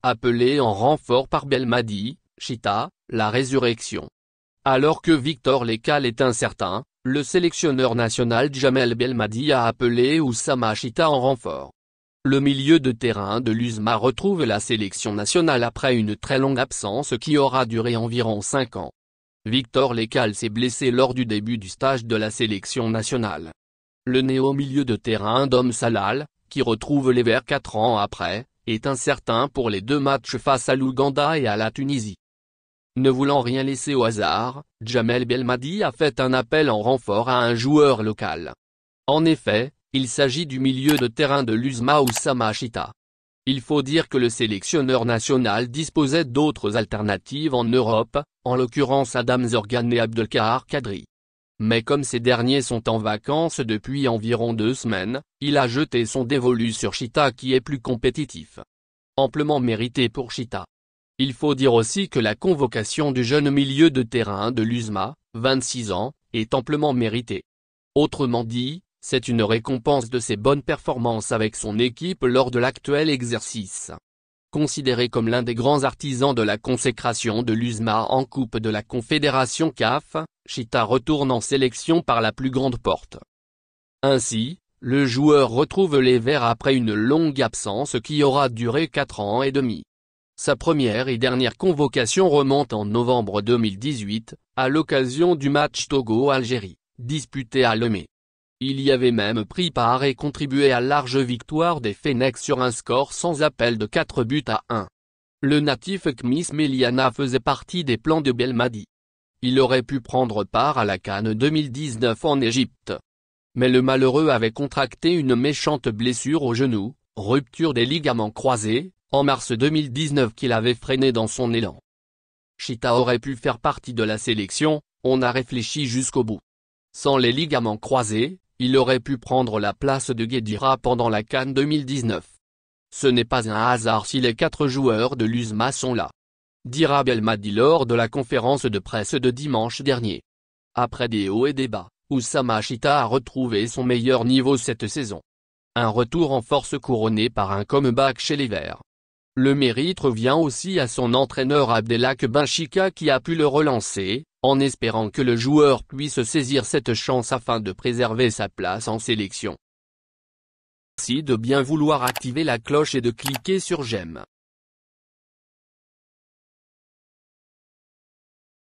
appelé en renfort par Belmadi, Chita, la résurrection. Alors que Victor Lekal est incertain, le sélectionneur national Djamel Belmadi a appelé Oussama Chita en renfort. Le milieu de terrain de l'USMA retrouve la sélection nationale après une très longue absence qui aura duré environ 5 ans. Victor Lekal s'est blessé lors du début du stage de la sélection nationale. Le néo-milieu de terrain d'Om Salal, qui retrouve les Verts 4 ans après, est incertain pour les 2 matchs face à l'Ouganda et à la Tunisie. Ne voulant rien laisser au hasard, Djamel Belmadi a fait un appel en renfort à un joueur local. En effet, il s'agit du milieu de terrain de l'USMA Oussama Chita. Il faut dire que le sélectionneur national disposait d'autres alternatives en Europe, en l'occurrence Adam Zorgan et Abdelkahar Kadri. Mais comme ces derniers sont en vacances depuis environ 2 semaines, il a jeté son dévolu sur Chita qui est plus compétitif. Amplement mérité pour Chita. Il faut dire aussi que la convocation du jeune milieu de terrain de l'USMA, 26 ans, est amplement méritée. Autrement dit, c'est une récompense de ses bonnes performances avec son équipe lors de l'actuel exercice. Considéré comme l'un des grands artisans de la consécration de l'USMA en Coupe de la Confédération CAF, Chita retourne en sélection par la plus grande porte. Ainsi, le joueur retrouve les Verts après une longue absence qui aura duré 4 ans et demi. Sa première et dernière convocation remonte en novembre 2018, à l'occasion du match Togo-Algérie, disputé à Lomé. Il y avait même pris part et contribué à large victoire des Fennecs sur un score sans appel de 4-1. Le natif Kmis Meliana faisait partie des plans de Belmadi. Il aurait pu prendre part à la CAN 2019 en Égypte. Mais le malheureux avait contracté une méchante blessure au genou, rupture des ligaments croisés, en mars 2019 qu'il avait freiné dans son élan. Chita aurait pu faire partie de la sélection, on a réfléchi jusqu'au bout. Sans les ligaments croisés, il aurait pu prendre la place de Guedira pendant la CAN 2019. Ce n'est pas un hasard si les 4 joueurs de l'USMA sont là, dira Belmadi lors de la conférence de presse de dimanche dernier. Après des hauts et des bas, Oussama Chita a retrouvé son meilleur niveau cette saison. Un retour en force couronné par un comeback chez les Verts. Le mérite revient aussi à son entraîneur Abdelhak Benchika qui a pu le relancer, en espérant que le joueur puisse saisir cette chance afin de préserver sa place en sélection. Merci de bien vouloir activer la cloche et de cliquer sur j'aime.